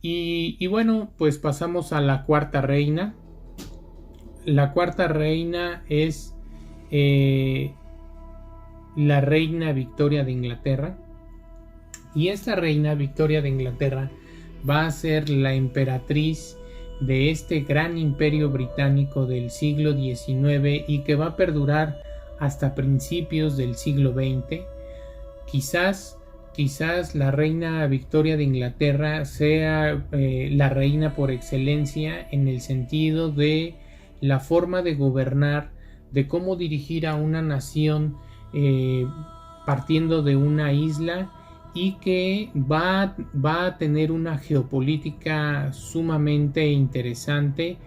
Y bueno, pues pasamos a la cuarta reina. La cuarta reina es eh, la reina Victoria de Inglaterra. Y esta reina Victoria de Inglaterra va a ser la emperatriz de este gran imperio británico del siglo XIX y que va a perdurar hasta principios del siglo XX. Quizás la reina Victoria de Inglaterra sea la reina por excelencia en el sentido de la forma de gobernar, de cómo dirigir a una nación partiendo de una isla y que va a tener una geopolítica sumamente interesante,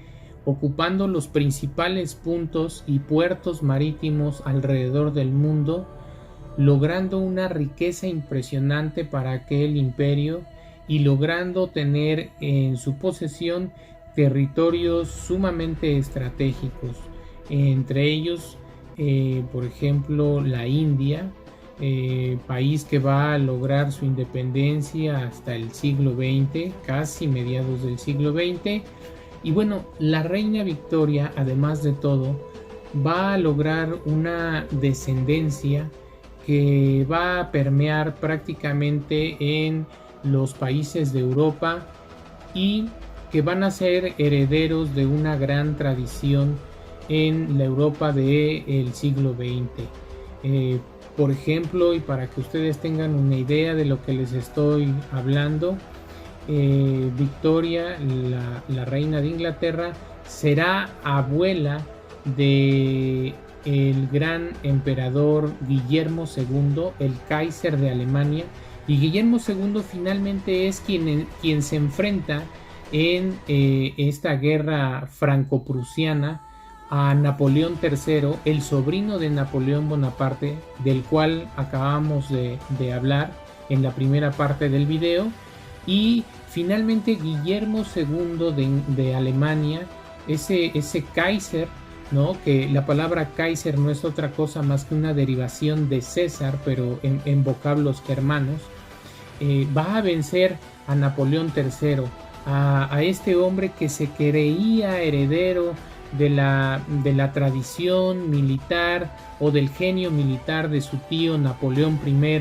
ocupando los principales puntos y puertos marítimos alrededor del mundo, logrando una riqueza impresionante para aquel imperio y logrando tener en su posesión territorios sumamente estratégicos, entre ellos por ejemplo la India, país que va a lograr su independencia hasta el siglo XX, casi mediados del siglo XX. Y bueno, la reina Victoria, además de todo, va a lograr una descendencia que va a permear prácticamente en los países de Europa y que van a ser herederos de una gran tradición en la Europa del siglo XX. Por ejemplo, y para que ustedes tengan una idea de lo que les estoy hablando, Victoria, la reina de Inglaterra, será abuela de el gran emperador Guillermo II, el Kaiser de Alemania, y Guillermo II finalmente es quien se enfrenta en esta guerra franco-prusiana a Napoleón III, el sobrino de Napoleón Bonaparte, del cual acabamos de hablar en la primera parte del video. Y finalmente Guillermo II de Alemania, ese Kaiser, ¿no? Que la palabra Kaiser no es otra cosa más que una derivación de César, pero en vocablos germanos, va a vencer a Napoleón III, a este hombre que se creía heredero de la tradición militar o del genio militar de su tío Napoleón I,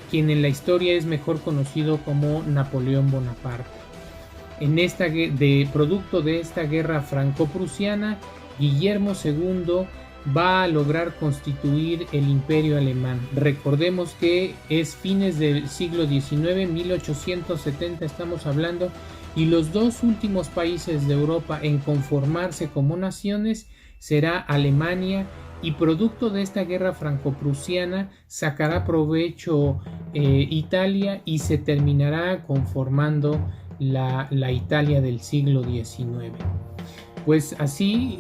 quien en la historia es mejor conocido como Napoleón Bonaparte. Producto de esta guerra franco-prusiana, Guillermo II va a lograr constituir el imperio alemán. Recordemos que es fines del siglo XIX, 1870 estamos hablando, y los dos últimos países de Europa en conformarse como naciones será Alemania, y producto de esta guerra franco-prusiana sacará provecho Italia y se terminará conformando la Italia del siglo XIX. Pues así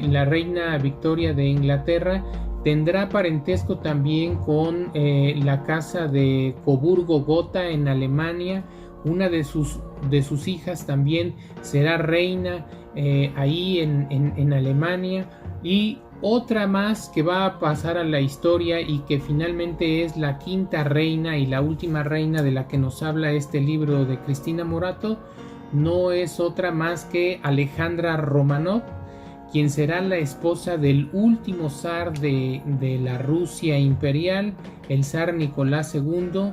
la reina Victoria de Inglaterra tendrá parentesco también con la casa de Coburgo-Gotha en Alemania. Una de sus hijas también será reina ahí en Alemania, y otra más que va a pasar a la historia y que finalmente es la quinta reina y la última reina de la que nos habla este libro de Cristina Morato, no es otra más que Alejandra Romanov, quien será la esposa del último zar de la Rusia imperial, el zar Nicolás II,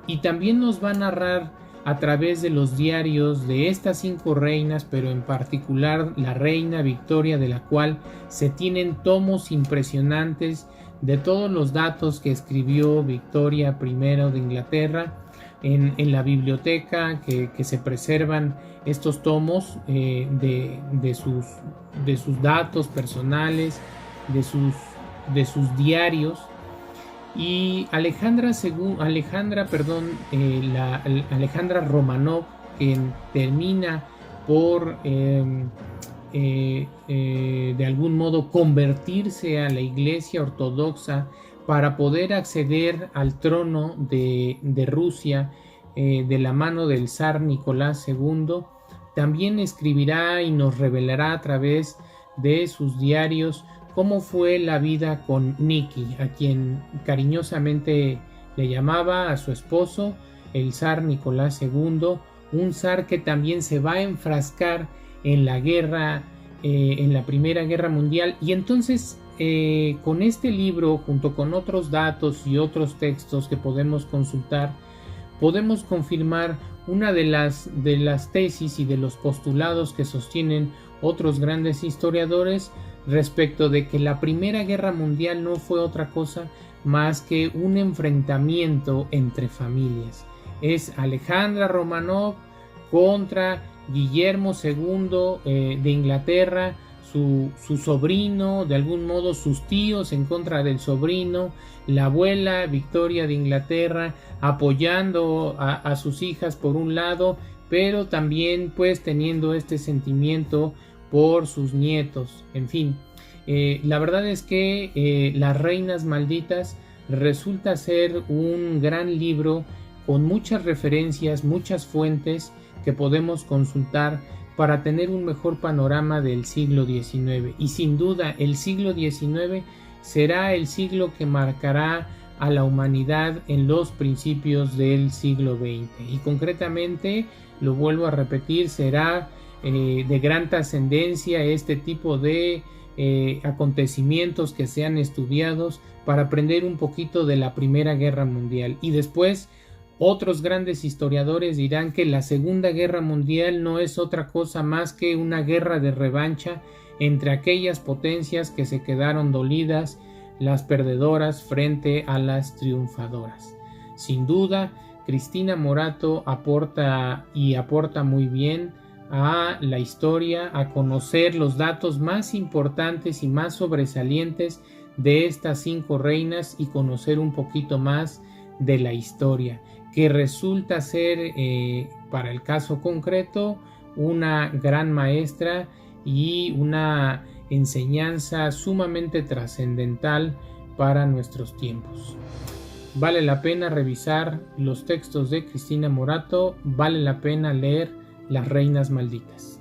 y también nos va a narrar a través de los diarios de estas 5 reinas, pero en particular la reina Victoria, de la cual se tienen tomos impresionantes de todos los datos que escribió Victoria I de Inglaterra. En la biblioteca que se preservan estos tomos de sus datos personales, de sus diarios. Y Alejandra Romanov, quien termina por de algún modo convertirse a la Iglesia Ortodoxa para poder acceder al trono de Rusia de la mano del zar Nicolás II, también escribirá y nos revelará a través de sus diarios cómo fue la vida con Niki, a quien cariñosamente le llamaba a su esposo, el zar Nicolás II, un zar que también se va a enfrascar en la guerra, en la Primera Guerra Mundial. Y entonces con este libro, junto con otros datos y otros textos que podemos consultar, podemos confirmar una de las tesis y de los postulados que sostienen otros grandes historiadores respecto de que la Primera Guerra Mundial no fue otra cosa más que un enfrentamiento entre familias. Es Alejandra Romanov contra Guillermo II de Inglaterra, su sobrino, de algún modo sus tíos en contra del sobrino, la abuela Victoria de Inglaterra apoyando a sus hijas por un lado, pero también pues teniendo este sentimiento por sus nietos. En fin, la verdad es que Las Reinas Malditas resulta ser un gran libro con muchas referencias, muchas fuentes que podemos consultar para tener un mejor panorama del siglo XIX. Y sin duda el siglo XIX será el siglo que marcará a la humanidad en los principios del siglo XX. Y concretamente, lo vuelvo a repetir, será de gran trascendencia este tipo de acontecimientos que sean estudiados para aprender un poquito de la Primera Guerra Mundial. Y después otros grandes historiadores dirán que la Segunda Guerra Mundial no es otra cosa más que una guerra de revancha entre aquellas potencias que se quedaron dolidas, las perdedoras frente a las triunfadoras. Sin duda, Cristina Morato aporta muy bien a la historia, a conocer los datos más importantes y más sobresalientes de estas 5 reinas y conocer un poquito más de la historia, que resulta ser, para el caso concreto, una gran maestra y una enseñanza sumamente trascendental para nuestros tiempos. Vale la pena revisar los textos de Cristina Morato, vale la pena leer Las Reinas Malditas.